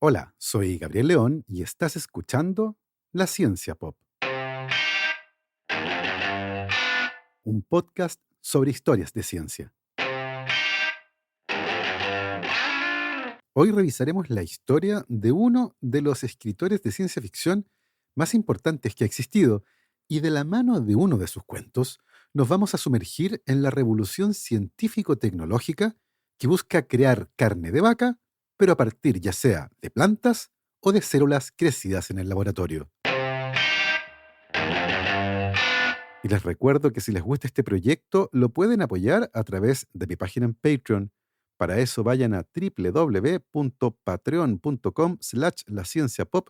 Hola, soy Gabriel León y estás escuchando La Ciencia Pop, un podcast sobre historias de ciencia. Hoy revisaremos la historia de uno de los escritores de ciencia ficción más importantes que ha existido, y de la mano de uno de sus cuentos nos vamos a sumergir en la revolución científico-tecnológica que busca crear carne de vaca, pero a partir ya sea de plantas o de células crecidas en el laboratorio. Y les recuerdo que si les gusta este proyecto, lo pueden apoyar a través de mi página en Patreon. Para eso vayan a www.patreon.com/lascienciapop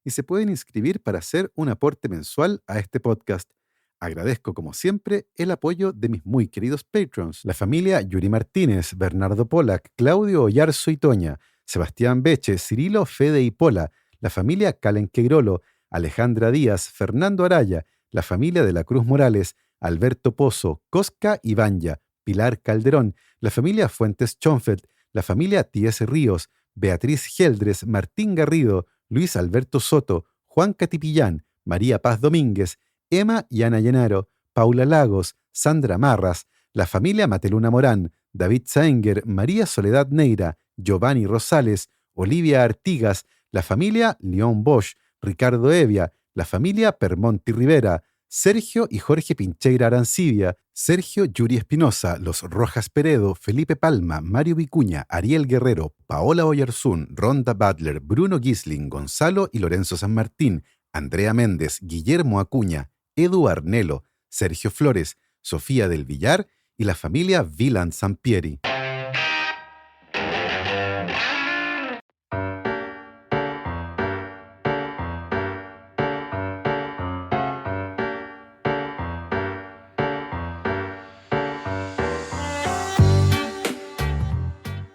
y se pueden inscribir para hacer un aporte mensual a este podcast. Agradezco, como siempre, el apoyo de mis muy queridos Patrons: la familia Yuri Martínez, Bernardo Polak, Claudio Oyarzo y Toña, Sebastián Beche, Cirilo, Fede y Pola, la familia Calen Queirolo, Alejandra Díaz, Fernando Araya, la familia de la Cruz Morales, Alberto Pozo, Cosca y Banya, Pilar Calderón, la familia Fuentes Schonfeld, la familia T.S. Ríos, Beatriz Geldres, Martín Garrido, Luis Alberto Soto, Juan Catipillán, María Paz Domínguez, Emma y Ana Llenaro, Paula Lagos, Sandra Marras, la familia Mateluna Morán, David Saenger, María Soledad Neira, Giovanni Rosales, Olivia Artigas, la familia León Bosch, Ricardo Evia, la familia Permonti Rivera, Sergio y Jorge Pincheira Arancibia, Sergio Yuri Espinosa, los Rojas Peredo, Felipe Palma, Mario Vicuña, Ariel Guerrero, Paola Oyarzún, Ronda Butler, Bruno Gisling, Gonzalo y Lorenzo San Martín, Andrea Méndez, Guillermo Acuña, Edu Arnelo, Sergio Flores, Sofía del Villar y la familia Vilan Sampieri.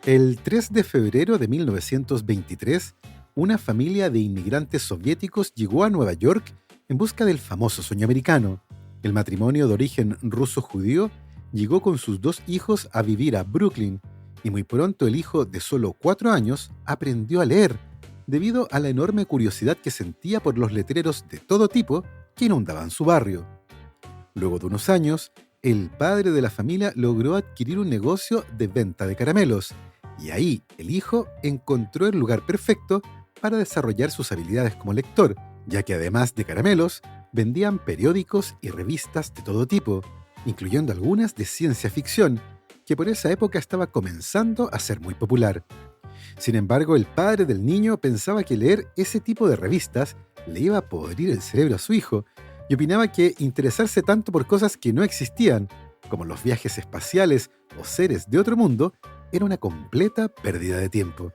El 3 de febrero de 1923, una familia de inmigrantes soviéticos llegó a Nueva York en busca del famoso sueño americano. El matrimonio de origen ruso-judío llegó con sus dos hijos a vivir a Brooklyn, y muy pronto el hijo de solo 4 años aprendió a leer, debido a la enorme curiosidad que sentía por los letreros de todo tipo que inundaban su barrio. Luego de unos años, el padre de la familia logró adquirir un negocio de venta de caramelos, y ahí el hijo encontró el lugar perfecto para desarrollar sus habilidades como lector, ya que además de caramelos, vendían periódicos y revistas de todo tipo, incluyendo algunas de ciencia ficción, que por esa época estaba comenzando a ser muy popular. Sin embargo, el padre del niño pensaba que leer ese tipo de revistas le iba a podrir el cerebro a su hijo, y opinaba que interesarse tanto por cosas que no existían, como los viajes espaciales o seres de otro mundo, era una completa pérdida de tiempo.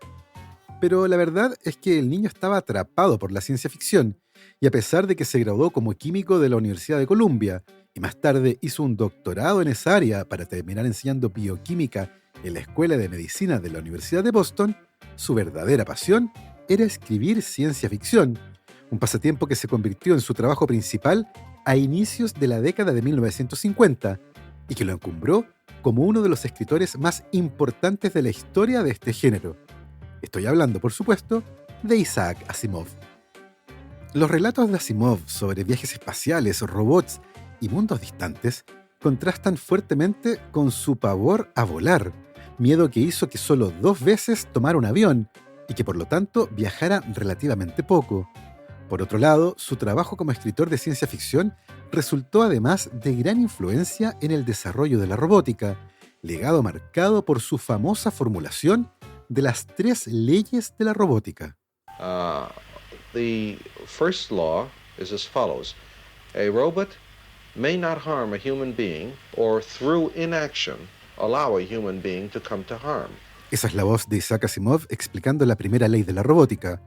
Pero la verdad es que el niño estaba atrapado por la ciencia ficción, y a pesar de que se graduó como químico de la Universidad de Columbia, y más tarde hizo un doctorado en esa área para terminar enseñando bioquímica en la Escuela de Medicina de la Universidad de Boston, su verdadera pasión era escribir ciencia ficción, un pasatiempo que se convirtió en su trabajo principal a inicios de la década de 1950 y que lo encumbró como uno de los escritores más importantes de la historia de este género. Estoy hablando, por supuesto, de Isaac Asimov. Los relatos de Asimov sobre viajes espaciales, robots y mundos distantes contrastan fuertemente con su pavor a volar, miedo que hizo que solo 2 veces tomara un avión y que por lo tanto viajara relativamente poco. Por otro lado, su trabajo como escritor de ciencia ficción resultó además de gran influencia en el desarrollo de la robótica, legado marcado por su famosa formulación de las 3 leyes de la robótica. The first law is as follows. A robot may not harm a human being or through inaction allow a human being to come to harm. Esa es la voz de Isaac Asimov explicando la primera ley de la robótica.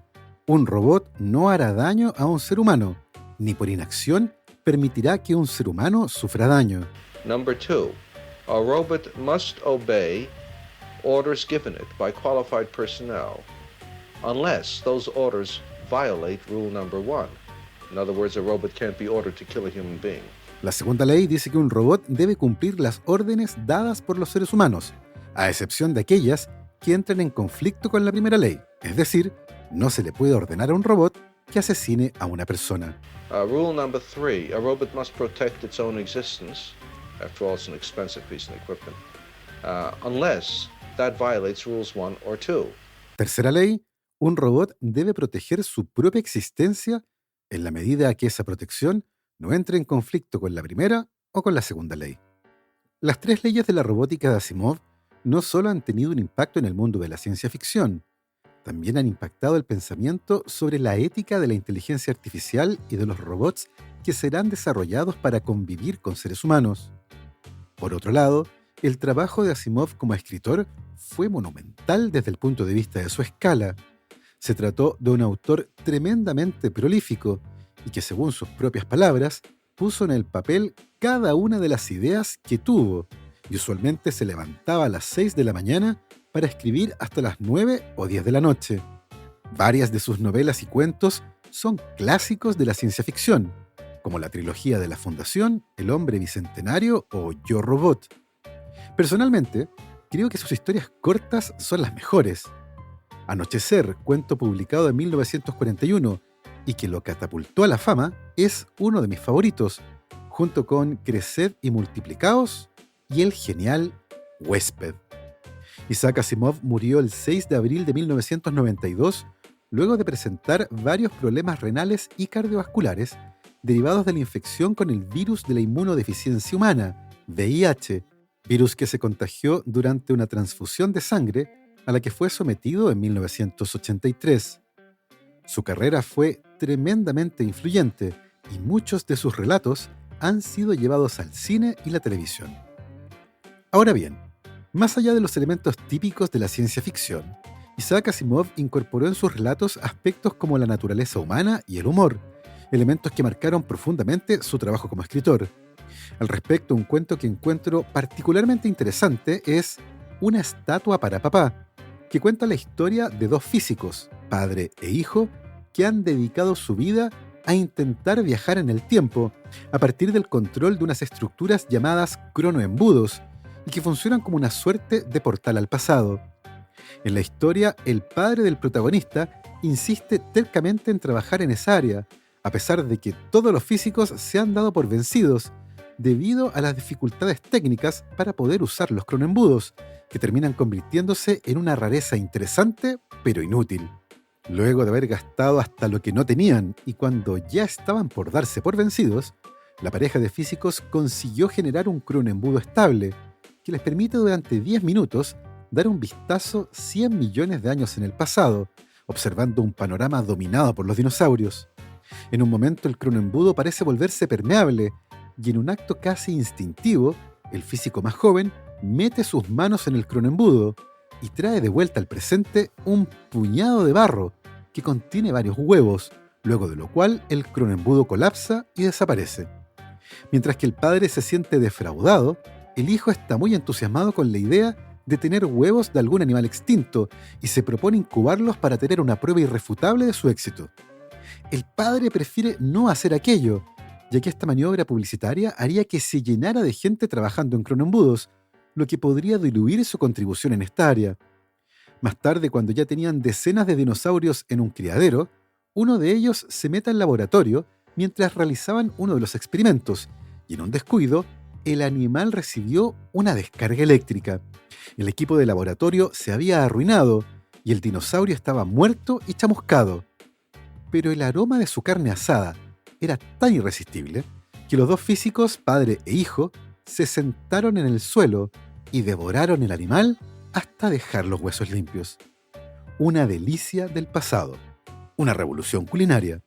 Un robot no hará daño a un ser humano, ni por inacción permitirá que un ser humano sufra daño. Number 2. A robot must obey orders given it by qualified personnel unless those orders violate rule number 1. In other words, a robot can't be ordered to kill a human being. La segunda ley dice que un robot debe cumplir las órdenes dadas por los seres humanos, a excepción de aquellas que entran en conflicto con la primera ley, es decir, No se le puede ordenar a un robot que asesine a una persona. Rule number 3, a robot must protect its own existence. After all, it's an expensive piece of equipment. Unless that violates rules 1 or 2. Tercera ley, un robot debe proteger su propia existencia en la medida que esa protección no entre en conflicto con la primera o con la segunda ley. Las tres leyes de la robótica de Asimov no solo han tenido un impacto en el mundo de la ciencia ficción, también han impactado el pensamiento sobre la ética de la inteligencia artificial y de los robots que serán desarrollados para convivir con seres humanos. Por otro lado, el trabajo de Asimov como escritor fue monumental desde el punto de vista de su escala. Se trató de un autor tremendamente prolífico y que, según sus propias palabras, puso en el papel cada una de las ideas que tuvo, y usualmente se levantaba a las 6 de la mañana para escribir hasta las 9 o 10 de la noche. Varias de sus novelas y cuentos son clásicos de la ciencia ficción, como la trilogía de la Fundación, El hombre bicentenario o Yo Robot. Personalmente, creo que sus historias cortas son las mejores. Anochecer, cuento publicado en 1941 y que lo catapultó a la fama, es uno de mis favoritos, junto con Creced y Multiplicaos y el genial Huésped. Isaac Asimov murió el 6 de abril de 1992 luego de presentar varios problemas renales y cardiovasculares derivados de la infección con el virus de la inmunodeficiencia humana, VIH, virus que se contagió durante una transfusión de sangre a la que fue sometido en 1983. Su carrera fue tremendamente influyente y muchos de sus relatos han sido llevados al cine y la televisión. Ahora bien, más allá de los elementos típicos de la ciencia ficción, Isaac Asimov incorporó en sus relatos aspectos como la naturaleza humana y el humor, elementos que marcaron profundamente su trabajo como escritor. Al respecto, un cuento que encuentro particularmente interesante es Una estatua para papá, que cuenta la historia de dos físicos, padre e hijo, que han dedicado su vida a intentar viajar en el tiempo a partir del control de unas estructuras llamadas cronoembudos y que funcionan como una suerte de portal al pasado. En la historia, el padre del protagonista insiste tercamente en trabajar en esa área, a pesar de que todos los físicos se han dado por vencidos debido a las dificultades técnicas para poder usar los cronoembudos, que terminan convirtiéndose en una rareza interesante pero inútil. Luego de haber gastado hasta lo que no tenían y cuando ya estaban por darse por vencidos, la pareja de físicos consiguió generar un cronoembudo estable que les permite durante 10 minutos dar un vistazo 100 millones de años en el pasado, observando un panorama dominado por los dinosaurios. En un momento el cronoembudo parece volverse permeable y en un acto casi instintivo, el físico más joven mete sus manos en el cronoembudo y trae de vuelta al presente un puñado de barro que contiene varios huevos, luego de lo cual el cronoembudo colapsa y desaparece. Mientras que el padre se siente defraudado, el hijo está muy entusiasmado con la idea de tener huevos de algún animal extinto y se propone incubarlos para tener una prueba irrefutable de su éxito. El padre prefiere no hacer aquello, ya que esta maniobra publicitaria haría que se llenara de gente trabajando en cronoembudos, lo que podría diluir su contribución en esta área. Más tarde, cuando ya tenían decenas de dinosaurios en un criadero, uno de ellos se mete al laboratorio mientras realizaban uno de los experimentos, y en un descuido, el animal recibió una descarga eléctrica. El equipo de laboratorio se había arruinado y el dinosaurio estaba muerto y chamuscado. Pero el aroma de su carne asada era tan irresistible que los dos físicos, padre e hijo, se sentaron en el suelo y devoraron el animal hasta dejar los huesos limpios. Una delicia del pasado. Una revolución culinaria.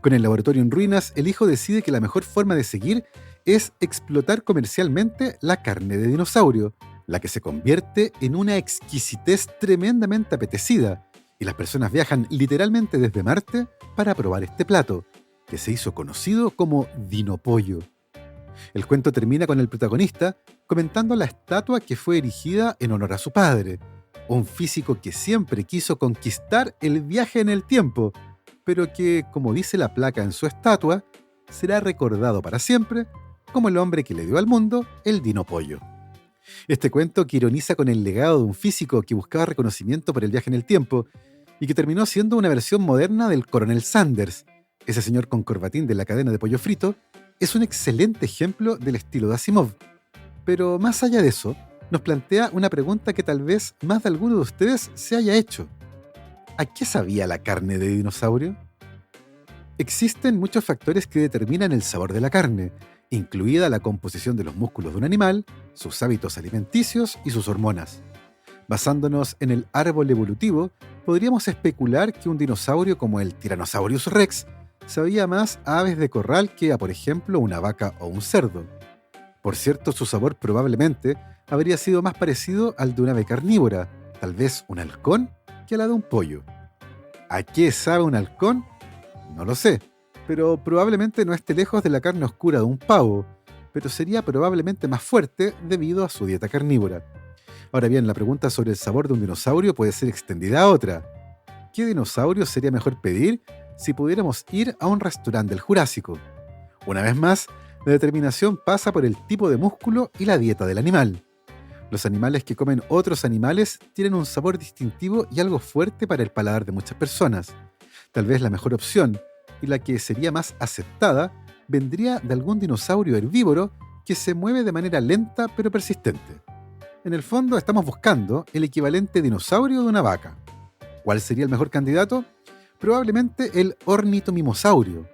Con el laboratorio en ruinas, el hijo decide que la mejor forma de seguir es explotar comercialmente la carne de dinosaurio, la que se convierte en una exquisitez tremendamente apetecida, y las personas viajan literalmente desde Marte para probar este plato, que se hizo conocido como Dinopollo. El cuento termina con el protagonista comentando la estatua que fue erigida en honor a su padre, un físico que siempre quiso conquistar el viaje en el tiempo, pero que, como dice la placa en su estatua, será recordado para siempre como el hombre que le dio al mundo el Dinopollo. Este cuento que ironiza con el legado de un físico que buscaba reconocimiento por el viaje en el tiempo y que terminó siendo una versión moderna del Coronel Sanders. Ese señor con corbatín de la cadena de pollo frito es un excelente ejemplo del estilo de Asimov. Pero más allá de eso, nos plantea una pregunta que tal vez más de alguno de ustedes se haya hecho. ¿A qué sabía la carne de dinosaurio? Existen muchos factores que determinan el sabor de la carne, incluida la composición de los músculos de un animal, sus hábitos alimenticios y sus hormonas. Basándonos en el árbol evolutivo, podríamos especular que un dinosaurio como el Tyrannosaurus Rex sabía más a aves de corral que a, por ejemplo, una vaca o un cerdo. Por cierto, su sabor probablemente habría sido más parecido al de una ave carnívora, tal vez un halcón, que a la de un pollo. ¿A qué sabe un halcón? No lo sé, pero probablemente no esté lejos de la carne oscura de un pavo, pero sería probablemente más fuerte debido a su dieta carnívora. Ahora bien, la pregunta sobre el sabor de un dinosaurio puede ser extendida a otra. ¿Qué dinosaurio sería mejor pedir si pudiéramos ir a un restaurante del Jurásico? Una vez más, la determinación pasa por el tipo de músculo y la dieta del animal. Los animales que comen otros animales tienen un sabor distintivo y algo fuerte para el paladar de muchas personas. Tal vez la mejor opción, y la que sería más aceptada, vendría de algún dinosaurio herbívoro que se mueve de manera lenta pero persistente. En el fondo estamos buscando el equivalente dinosaurio de una vaca. ¿Cuál sería el mejor candidato? Probablemente el ornitomimosaurio.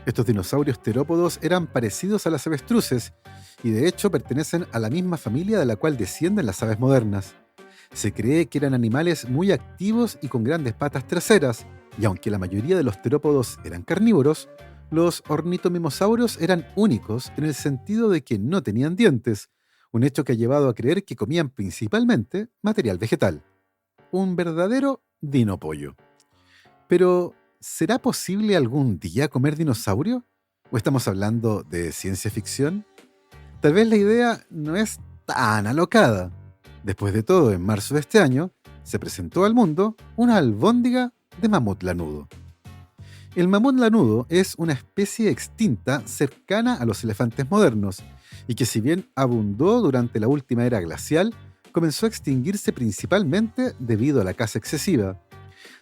Estos dinosaurios terópodos eran parecidos a las avestruces y de hecho pertenecen a la misma familia de la cual descienden las aves modernas. Se cree que eran animales muy activos y con grandes patas traseras, y aunque la mayoría de los terópodos eran carnívoros, los ornitomimosaurios eran únicos en el sentido de que no tenían dientes, un hecho que ha llevado a creer que comían principalmente material vegetal. Un verdadero dinopollo. Pero, ¿será posible algún día comer dinosaurio? ¿O estamos hablando de ciencia ficción? Tal vez la idea no es tan alocada. Después de todo, en marzo de este año, se presentó al mundo una albóndiga de mamut lanudo. El mamut lanudo es una especie extinta cercana a los elefantes modernos y que, si bien abundó durante la última era glacial, comenzó a extinguirse principalmente debido a la caza excesiva.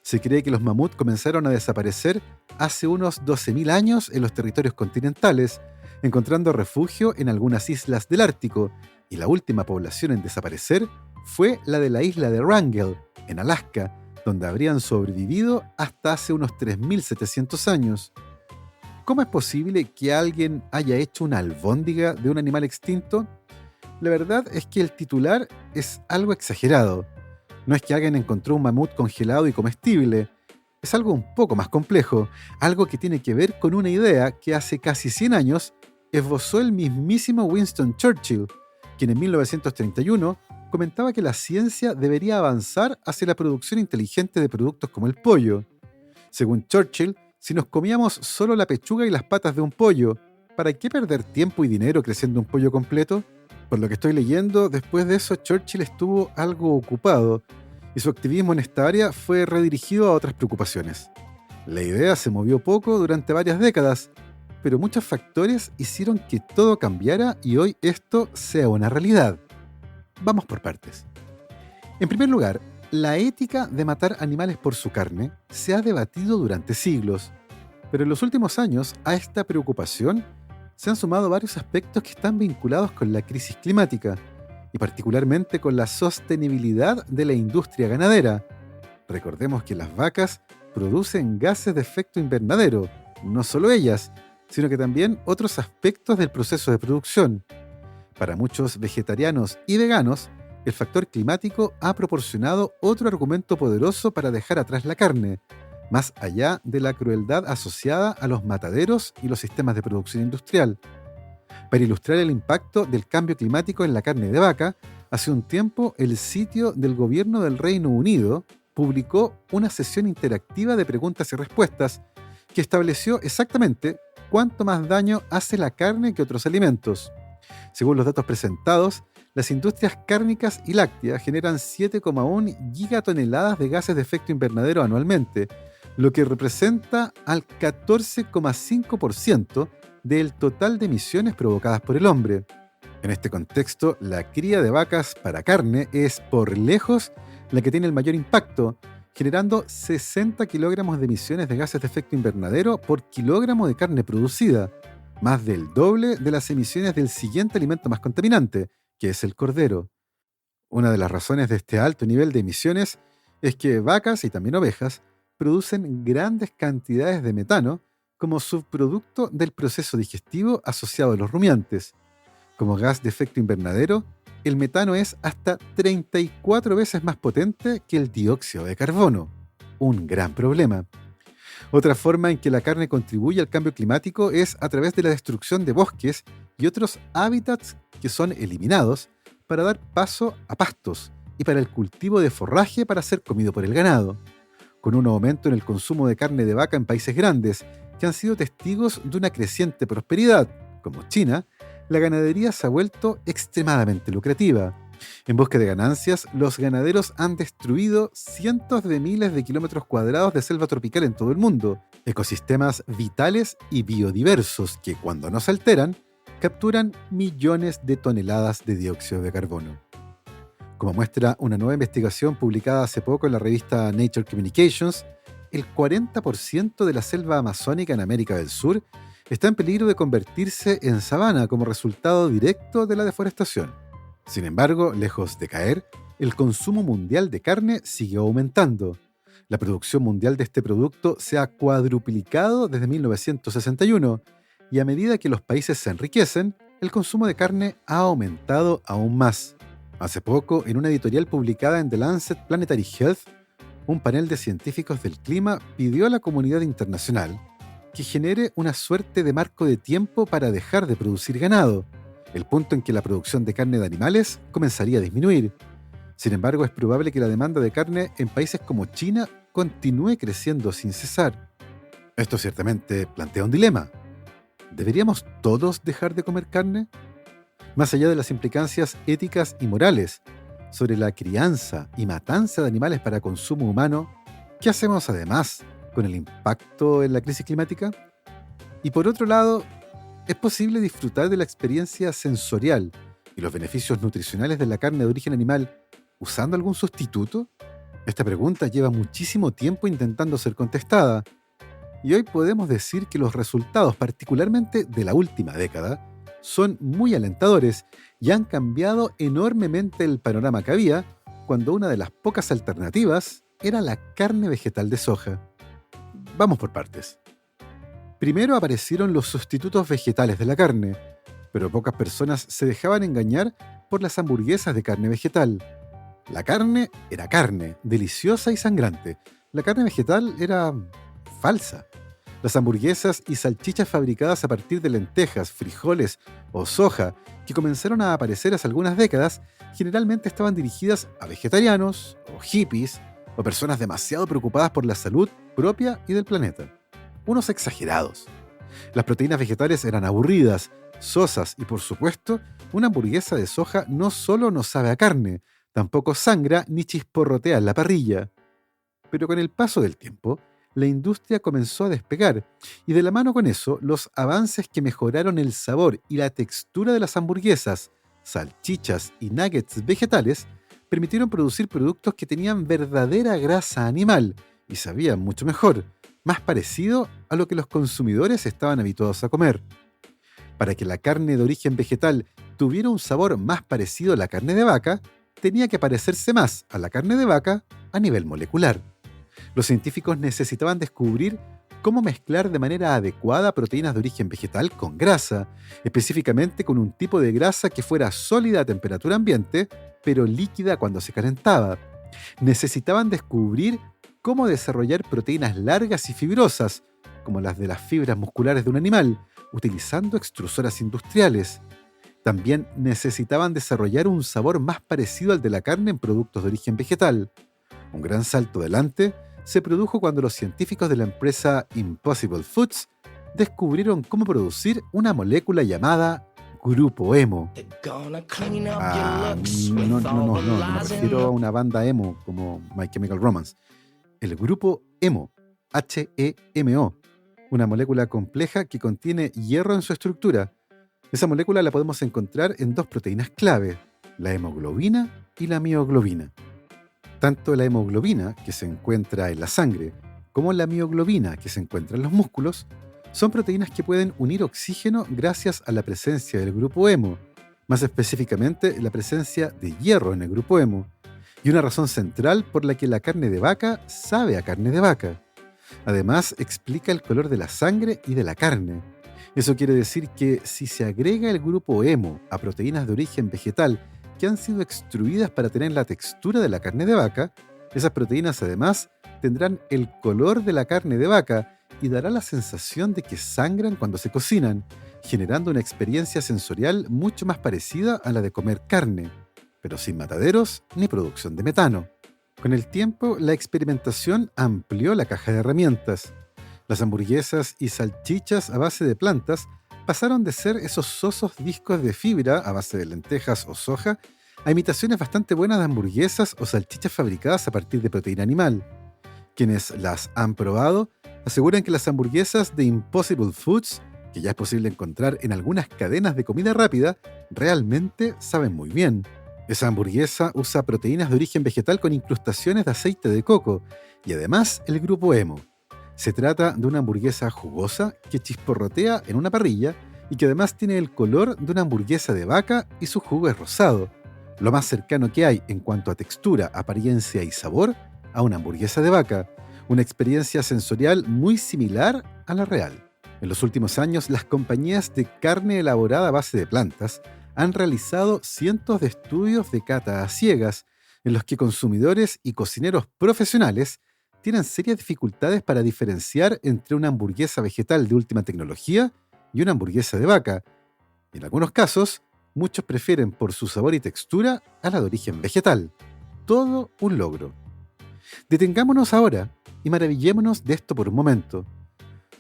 Se cree que los mamuts comenzaron a desaparecer hace unos 12.000 años en los territorios continentales, encontrando refugio en algunas islas del Ártico, y la última población en desaparecer fue la de la isla de Wrangell, en Alaska, donde habrían sobrevivido hasta hace unos 3.700 años. ¿Cómo es posible que alguien haya hecho una albóndiga de un animal extinto? La verdad es que el titular es algo exagerado. No es que alguien encontró un mamut congelado y comestible. Es algo un poco más complejo, algo que tiene que ver con una idea que hace casi 100 años esbozó el mismísimo Winston Churchill, quien en 1931 comentaba que la ciencia debería avanzar hacia la producción inteligente de productos como el pollo. Según Churchill, si nos comíamos solo la pechuga y las patas de un pollo, ¿para qué perder tiempo y dinero creciendo un pollo completo? Por lo que estoy leyendo, después de eso Churchill estuvo algo ocupado y su activismo en esta área fue redirigido a otras preocupaciones. La idea se movió poco durante varias décadas, pero muchos factores hicieron que todo cambiara y hoy esto sea una realidad. Vamos por partes. En primer lugar, la ética de matar animales por su carne se ha debatido durante siglos, pero en los últimos años a esta preocupación se han sumado varios aspectos que están vinculados con la crisis climática y particularmente con la sostenibilidad de la industria ganadera. Recordemos que las vacas producen gases de efecto invernadero, no solo ellas, sino que también otros aspectos del proceso de producción. Para muchos vegetarianos y veganos, el factor climático ha proporcionado otro argumento poderoso para dejar atrás la carne, más allá de la crueldad asociada a los mataderos y los sistemas de producción industrial. Para ilustrar el impacto del cambio climático en la carne de vaca, hace un tiempo el sitio del gobierno del Reino Unido publicó una sesión interactiva de preguntas y respuestas que estableció exactamente cuánto más daño hace la carne que otros alimentos. Según los datos presentados, las industrias cárnicas y lácteas generan 7,1 gigatoneladas de gases de efecto invernadero anualmente, lo que representa al 14,5% del total de emisiones provocadas por el hombre. En este contexto, la cría de vacas para carne es por lejos la que tiene el mayor impacto, generando 60 kilogramos de emisiones de gases de efecto invernadero por kilogramo de carne producida, más del doble de las emisiones del siguiente alimento más contaminante, que es el cordero. Una de las razones de este alto nivel de emisiones es que vacas y también ovejas producen grandes cantidades de metano como subproducto del proceso digestivo asociado a los rumiantes. Como gas de efecto invernadero, el metano es hasta 34 veces más potente que el dióxido de carbono. Un gran problema. Otra forma en que la carne contribuye al cambio climático es a través de la destrucción de bosques y otros hábitats que son eliminados para dar paso a pastos y para el cultivo de forraje para ser comido por el ganado. Con un aumento en el consumo de carne de vaca en países grandes que han sido testigos de una creciente prosperidad, como China, la ganadería se ha vuelto extremadamente lucrativa. En busca de ganancias, los ganaderos han destruido cientos de miles de kilómetros cuadrados de selva tropical en todo el mundo, ecosistemas vitales y biodiversos que, cuando no se alteran, capturan millones de toneladas de dióxido de carbono. Como muestra una nueva investigación publicada hace poco en la revista Nature Communications, el 40% de la selva amazónica en América del Sur está en peligro de convertirse en sabana como resultado directo de la deforestación. Sin embargo, lejos de caer, el consumo mundial de carne sigue aumentando. La producción mundial de este producto se ha cuadruplicado desde 1961 y a medida que los países se enriquecen, el consumo de carne ha aumentado aún más. Hace poco, en una editorial publicada en The Lancet Planetary Health, un panel de científicos del clima pidió a la comunidad internacional que genere una suerte de marco de tiempo para dejar de producir ganado, el punto en que la producción de carne de animales comenzaría a disminuir. Sin embargo, es probable que la demanda de carne en países como China continúe creciendo sin cesar. Esto ciertamente plantea un dilema. ¿Deberíamos todos dejar de comer carne? Más allá de las implicancias éticas y morales sobre la crianza y matanza de animales para consumo humano, ¿qué hacemos además con el impacto en la crisis climática? Y por otro lado, ¿es posible disfrutar de la experiencia sensorial y los beneficios nutricionales de la carne de origen animal usando algún sustituto? Esta pregunta lleva muchísimo tiempo intentando ser contestada, y hoy podemos decir que los resultados, particularmente de la última década, son muy alentadores y han cambiado enormemente el panorama que había cuando una de las pocas alternativas era la carne vegetal de soja. Vamos por partes. Primero aparecieron los sustitutos vegetales de la carne, pero pocas personas se dejaban engañar por las hamburguesas de carne vegetal. La carne era carne, deliciosa y sangrante. La carne vegetal era falsa. Las hamburguesas y salchichas fabricadas a partir de lentejas, frijoles o soja, que comenzaron a aparecer hace algunas décadas, generalmente estaban dirigidas a vegetarianos o hippies o personas demasiado preocupadas por la salud propia y del planeta. Unos exagerados. Las proteínas vegetales eran aburridas, sosas y, por supuesto, una hamburguesa de soja no solo no sabe a carne, tampoco sangra ni chisporrotea en la parrilla. Pero con el paso del tiempo, la industria comenzó a despegar, y de la mano con eso, los avances que mejoraron el sabor y la textura de las hamburguesas, salchichas y nuggets vegetales permitieron producir productos que tenían verdadera grasa animal y sabían mucho mejor, más parecido a lo que los consumidores estaban habituados a comer. Para que la carne de origen vegetal tuviera un sabor más parecido a la carne de vaca, tenía que parecerse más a la carne de vaca a nivel molecular. Los científicos necesitaban descubrir cómo mezclar de manera adecuada proteínas de origen vegetal con grasa, específicamente con un tipo de grasa que fuera sólida a temperatura ambiente, pero líquida cuando se calentaba. Necesitaban descubrir cómo desarrollar proteínas largas y fibrosas, como las de las fibras musculares de un animal, utilizando extrusoras industriales. También necesitaban desarrollar un sabor más parecido al de la carne en productos de origen vegetal. Un gran salto adelante se produjo cuando los científicos de la empresa Impossible Foods descubrieron cómo producir una molécula llamada Grupo Hemo. No me refiero a una banda emo como My Chemical Romance. El Grupo Hemo, H-E-M-O, una molécula compleja que contiene hierro en su estructura. Esa molécula la podemos encontrar en dos proteínas clave, la hemoglobina y la mioglobina. Tanto la hemoglobina, que se encuentra en la sangre, como la mioglobina, que se encuentra en los músculos, son proteínas que pueden unir oxígeno gracias a la presencia del grupo hemo, más específicamente la presencia de hierro en el grupo hemo, y una razón central por la que la carne de vaca sabe a carne de vaca. Además, explica el color de la sangre y de la carne. Eso quiere decir que si se agrega el grupo hemo a proteínas de origen vegetal que han sido extruidas para tener la textura de la carne de vaca, esas proteínas además tendrán el color de la carne de vaca y dará la sensación de que sangran cuando se cocinan, generando una experiencia sensorial mucho más parecida a la de comer carne, pero sin mataderos ni producción de metano. Con el tiempo, la experimentación amplió la caja de herramientas. Las hamburguesas y salchichas a base de plantas pasaron de ser esos sosos discos de fibra a base de lentejas o soja a imitaciones bastante buenas de hamburguesas o salchichas fabricadas a partir de proteína animal. Quienes las han probado aseguran que las hamburguesas de Impossible Foods, que ya es posible encontrar en algunas cadenas de comida rápida, realmente saben muy bien. Esa hamburguesa usa proteínas de origen vegetal con incrustaciones de aceite de coco y además el grupo hemo. Se trata de una hamburguesa jugosa que chisporrotea en una parrilla y que además tiene el color de una hamburguesa de vaca y su jugo es rosado, lo más cercano que hay en cuanto a textura, apariencia y sabor a una hamburguesa de vaca, una experiencia sensorial muy similar a la real. En los últimos años, las compañías de carne elaborada a base de plantas han realizado cientos de estudios de cata a ciegas en los que consumidores y cocineros profesionales tienen serias dificultades para diferenciar entre una hamburguesa vegetal de última tecnología y una hamburguesa de vaca. En algunos casos, muchos prefieren por su sabor y textura a la de origen vegetal. Todo un logro. Detengámonos ahora y maravillémonos de esto por un momento.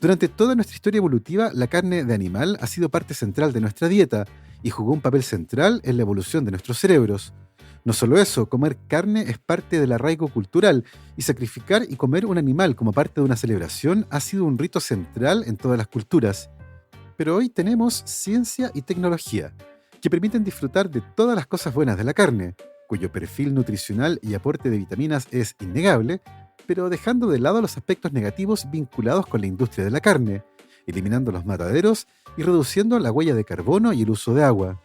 Durante toda nuestra historia evolutiva, la carne de animal ha sido parte central de nuestra dieta y jugó un papel central en la evolución de nuestros cerebros. No solo eso, comer carne es parte del arraigo cultural y sacrificar y comer un animal como parte de una celebración ha sido un rito central en todas las culturas. Pero hoy tenemos ciencia y tecnología que permiten disfrutar de todas las cosas buenas de la carne, cuyo perfil nutricional y aporte de vitaminas es innegable, pero dejando de lado los aspectos negativos vinculados con la industria de la carne, eliminando los mataderos y reduciendo la huella de carbono y el uso de agua.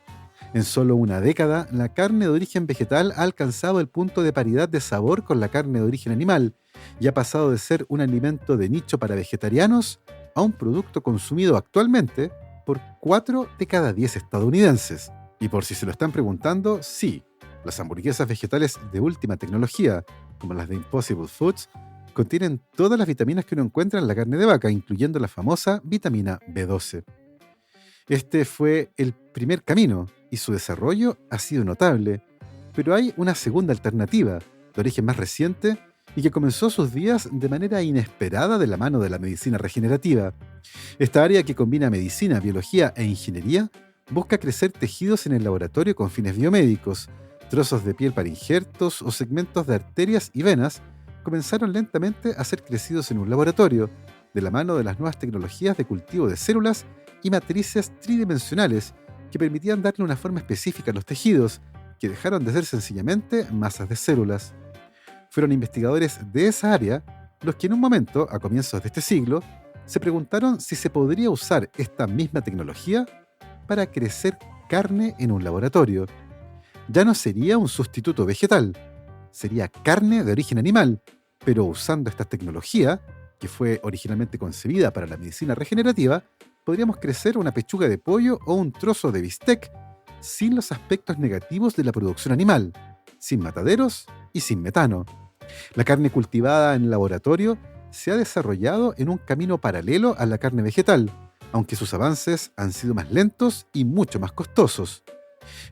En solo una década, la carne de origen vegetal ha alcanzado el punto de paridad de sabor con la carne de origen animal y ha pasado de ser un alimento de nicho para vegetarianos a un producto consumido actualmente por 4 de cada 10 estadounidenses. Y por si se lo están preguntando, sí, las hamburguesas vegetales de última tecnología, como las de Impossible Foods, contienen todas las vitaminas que uno encuentra en la carne de vaca, incluyendo la famosa vitamina B12. Este fue el primer camino y su desarrollo ha sido notable, pero hay una segunda alternativa, de origen más reciente, y que comenzó sus días de manera inesperada de la mano de la medicina regenerativa. Esta área que combina medicina, biología e ingeniería busca crecer tejidos en el laboratorio con fines biomédicos. Trozos de piel para injertos o segmentos de arterias y venas comenzaron lentamente a ser crecidos en un laboratorio, de la mano de las nuevas tecnologías de cultivo de células y matrices tridimensionales que permitían darle una forma específica a los tejidos, que dejaron de ser sencillamente masas de células. Fueron investigadores de esa área los que en un momento, a comienzos de este siglo, se preguntaron si se podría usar esta misma tecnología para crecer carne en un laboratorio. Ya no sería un sustituto vegetal, sería carne de origen animal, pero usando esta tecnología, que fue originalmente concebida para la medicina regenerativa, podríamos crecer una pechuga de pollo o un trozo de bistec sin los aspectos negativos de la producción animal, sin mataderos y sin metano. La carne cultivada en laboratorio se ha desarrollado en un camino paralelo a la carne vegetal, aunque sus avances han sido más lentos y mucho más costosos.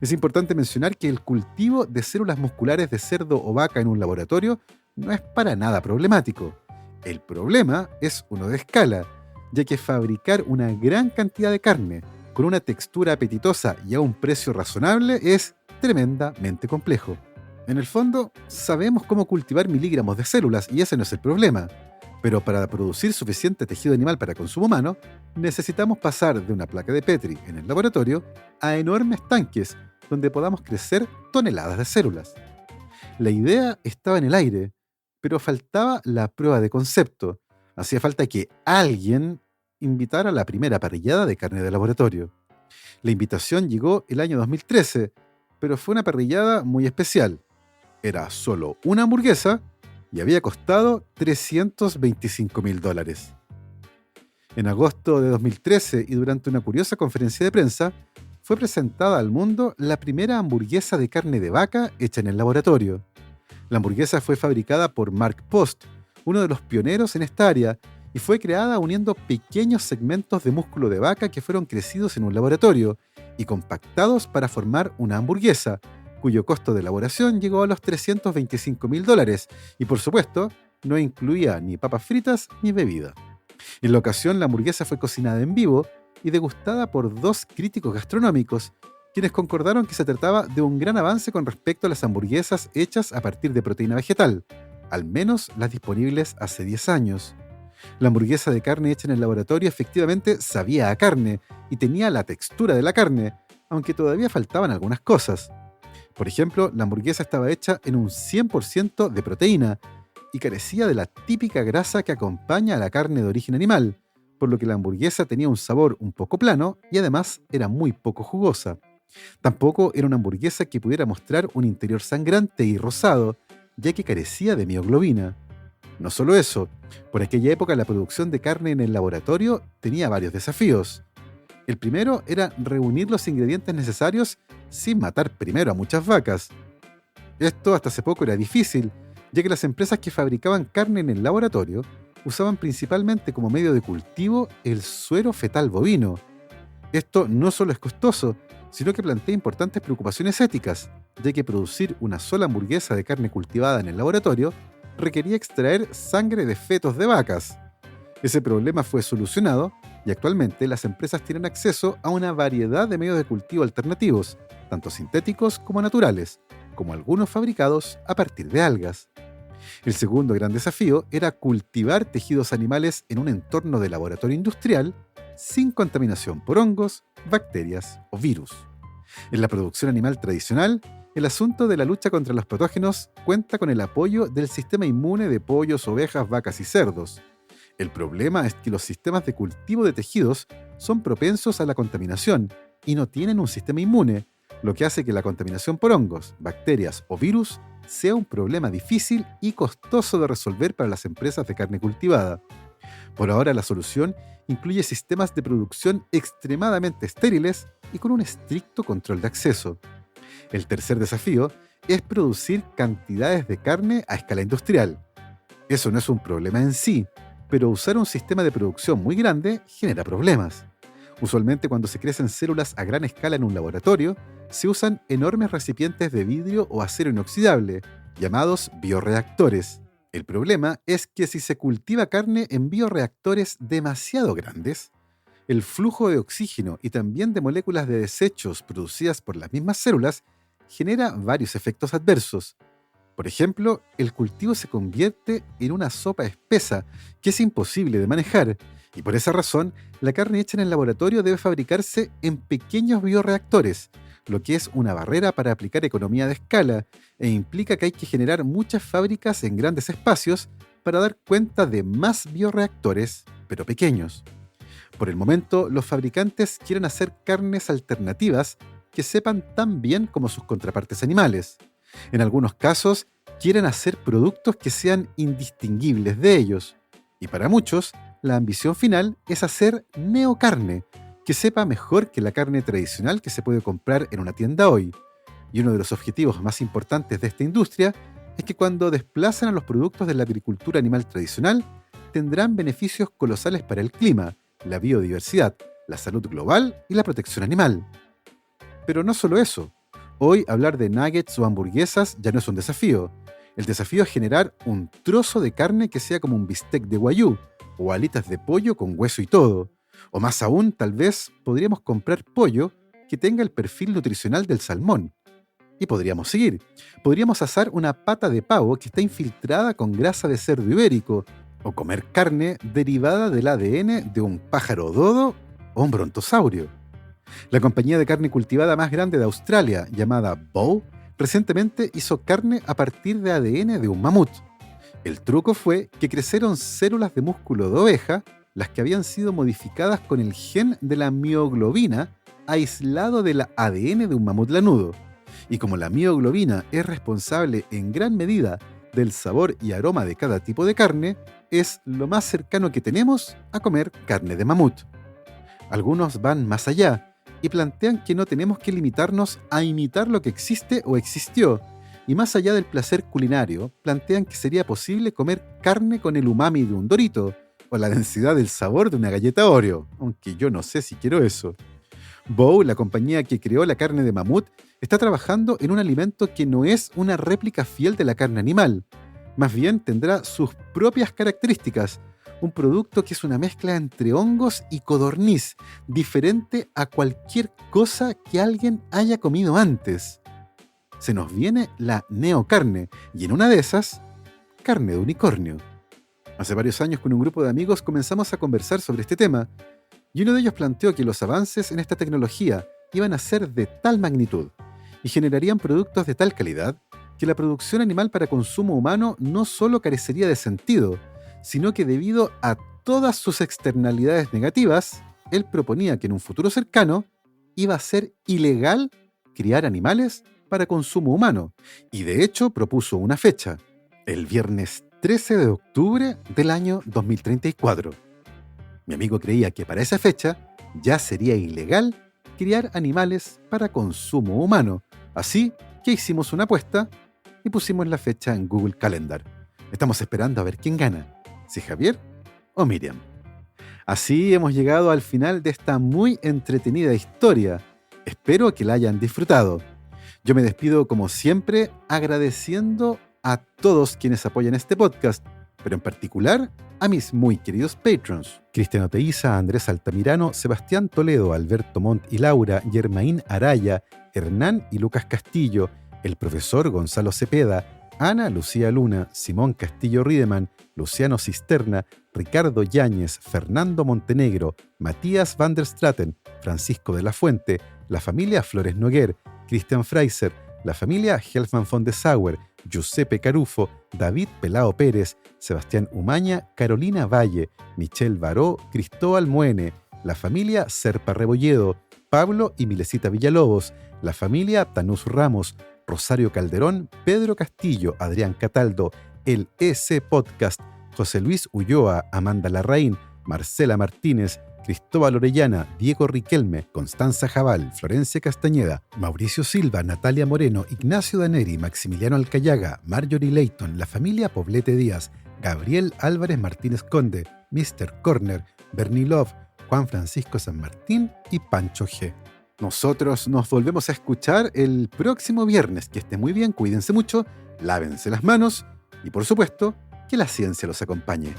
Es importante mencionar que el cultivo de células musculares de cerdo o vaca en un laboratorio no es para nada problemático. El problema es uno de escala, ya que fabricar una gran cantidad de carne con una textura apetitosa y a un precio razonable es tremendamente complejo. En el fondo, sabemos cómo cultivar miligramos de células y ese no es el problema. Pero para producir suficiente tejido animal para consumo humano, necesitamos pasar de una placa de Petri en el laboratorio a enormes tanques donde podamos crecer toneladas de células. La idea estaba en el aire, pero faltaba la prueba de concepto. Hacía falta que alguien invitara a la primera parrillada de carne de laboratorio. La invitación llegó el año 2013, pero fue una parrillada muy especial. Era solo una hamburguesa y había costado $325.000. En agosto de 2013 y durante una curiosa conferencia de prensa, fue presentada al mundo la primera hamburguesa de carne de vaca hecha en el laboratorio. La hamburguesa fue fabricada por Mark Post, uno de los pioneros en esta área, y fue creada uniendo pequeños segmentos de músculo de vaca que fueron crecidos en un laboratorio y compactados para formar una hamburguesa, cuyo costo de elaboración llegó a los $325.000 y, por supuesto, no incluía ni papas fritas ni bebida. En la ocasión, la hamburguesa fue cocinada en vivo y degustada por 2 críticos gastronómicos, quienes concordaron que se trataba de un gran avance con respecto a las hamburguesas hechas a partir de proteína vegetal, al menos las disponibles hace 10 años. La hamburguesa de carne hecha en el laboratorio efectivamente sabía a carne y tenía la textura de la carne, aunque todavía faltaban algunas cosas. Por ejemplo, la hamburguesa estaba hecha en un 100% de proteína y carecía de la típica grasa que acompaña a la carne de origen animal, por lo que la hamburguesa tenía un sabor un poco plano y además era muy poco jugosa. Tampoco era una hamburguesa que pudiera mostrar un interior sangrante y rosado, ya que carecía de mioglobina. No solo eso, por aquella época la producción de carne en el laboratorio tenía varios desafíos. El primero era reunir los ingredientes necesarios sin matar primero a muchas vacas. Esto hasta hace poco era difícil, ya que las empresas que fabricaban carne en el laboratorio usaban principalmente como medio de cultivo el suero fetal bovino. Esto no solo es costoso, sino que plantea importantes preocupaciones éticas, ya que producir una sola hamburguesa de carne cultivada en el laboratorio requería extraer sangre de fetos de vacas. Ese problema fue solucionado y actualmente las empresas tienen acceso a una variedad de medios de cultivo alternativos, tanto sintéticos como naturales, como algunos fabricados a partir de algas. El segundo gran desafío era cultivar tejidos animales en un entorno de laboratorio industrial sin contaminación por hongos, bacterias o virus. En la producción animal tradicional, el asunto de la lucha contra los patógenos cuenta con el apoyo del sistema inmune de pollos, ovejas, vacas y cerdos. El problema es que los sistemas de cultivo de tejidos son propensos a la contaminación y no tienen un sistema inmune, lo que hace que la contaminación por hongos, bacterias o virus sea un problema difícil y costoso de resolver para las empresas de carne cultivada. Por ahora, la solución incluye sistemas de producción extremadamente estériles y con un estricto control de acceso. El tercer desafío es producir cantidades de carne a escala industrial. Eso no es un problema en sí, pero usar un sistema de producción muy grande genera problemas. Usualmente cuando se crecen células a gran escala en un laboratorio, se usan enormes recipientes de vidrio o acero inoxidable, llamados bioreactores. El problema es que si se cultiva carne en bioreactores demasiado grandes, el flujo de oxígeno y también de moléculas de desechos producidas por las mismas células genera varios efectos adversos. Por ejemplo, el cultivo se convierte en una sopa espesa que es imposible de manejar, y por esa razón, la carne hecha en el laboratorio debe fabricarse en pequeños bioreactores, lo que es una barrera para aplicar economía de escala e implica que hay que generar muchas fábricas en grandes espacios para dar cuenta de más bioreactores, pero pequeños. Por el momento, los fabricantes quieren hacer carnes alternativas que sepan tan bien como sus contrapartes animales. En algunos casos, quieren hacer productos que sean indistinguibles de ellos. Y para muchos, la ambición final es hacer neocarne, que sepa mejor que la carne tradicional que se puede comprar en una tienda hoy. Y uno de los objetivos más importantes de esta industria es que cuando desplacen a los productos de la agricultura animal tradicional, tendrán beneficios colosales para el clima, la biodiversidad, la salud global y la protección animal. Pero no solo eso. Hoy hablar de nuggets o hamburguesas ya no es un desafío. El desafío es generar un trozo de carne que sea como un bistec de wagyu, o alitas de pollo con hueso y todo. O más aún, tal vez podríamos comprar pollo que tenga el perfil nutricional del salmón. Y podríamos seguir. Podríamos asar una pata de pavo que está infiltrada con grasa de cerdo ibérico, o comer carne derivada del ADN de un pájaro dodo o un brontosaurio. La compañía de carne cultivada más grande de Australia, llamada Bow, recientemente hizo carne a partir de ADN de un mamut. El truco fue que crecieron células de músculo de oveja, las que habían sido modificadas con el gen de la mioglobina aislado del ADN de un mamut lanudo. Y como la mioglobina es responsable en gran medida del sabor y aroma de cada tipo de carne, es lo más cercano que tenemos a comer carne de mamut. Algunos van más allá y plantean que no tenemos que limitarnos a imitar lo que existe o existió, y más allá del placer culinario, plantean que sería posible comer carne con el umami de un Dorito o la densidad del sabor de una galleta Oreo, aunque yo no sé si quiero eso. Bow, la compañía que creó la carne de mamut, está trabajando en un alimento que no es una réplica fiel de la carne animal. Más bien tendrá sus propias características, un producto que es una mezcla entre hongos y codorniz, diferente a cualquier cosa que alguien haya comido antes. Se nos viene la neocarne, y en una de esas, carne de unicornio. Hace varios años con un grupo de amigos comenzamos a conversar sobre este tema, y uno de ellos planteó que los avances en esta tecnología iban a ser de tal magnitud y generarían productos de tal calidad que la producción animal para consumo humano no solo carecería de sentido, sino que debido a todas sus externalidades negativas, él proponía que en un futuro cercano iba a ser ilegal criar animales para consumo humano, y de hecho propuso una fecha, el viernes 13 de octubre del año 2034. Mi amigo creía que para esa fecha ya sería ilegal criar animales para consumo humano, así que hicimos una apuesta y pusimos la fecha en Google Calendar. Estamos esperando a ver quién gana, si Javier o Miriam. Así hemos llegado al final de esta muy entretenida historia. Espero que la hayan disfrutado. Yo me despido como siempre agradeciendo a todos quienes apoyan este podcast, pero en particular a mis muy queridos patrons: Cristiano Teiza, Andrés Altamirano, Sebastián Toledo, Alberto Montt y Laura, Germaín Araya, Hernán y Lucas Castillo, el profesor Gonzalo Cepeda, Ana Lucía Luna, Simón Castillo Riedemann, Luciano Cisterna, Ricardo Yáñez, Fernando Montenegro, Matías van der Straten, Francisco de la Fuente, la familia Flores Noguer, Christian Fraser, la familia Helfman von de Sauer, Giuseppe Carufo, David Pelao Pérez, Sebastián Umaña, Carolina Valle, Michelle Baró, Cristóbal Muene, la familia Serpa Rebolledo, Pablo y Milesita Villalobos, la familia Tanús Ramos, Rosario Calderón, Pedro Castillo, Adrián Cataldo, el EC Podcast, José Luis Ulloa, Amanda Larraín, Marcela Martínez, Cristóbal Orellana, Diego Riquelme, Constanza Jabal, Florencia Castañeda, Mauricio Silva, Natalia Moreno, Ignacio Daneri, Maximiliano Alcayaga, Marjorie Leighton, la familia Poblete Díaz, Gabriel Álvarez Martínez Conde, Mr. Corner, Bernie Love, Juan Francisco San Martín y Pancho G. Nosotros nos volvemos a escuchar el próximo viernes. Que esté muy bien, cuídense mucho, lávense las manos y por supuesto, que la ciencia los acompañe.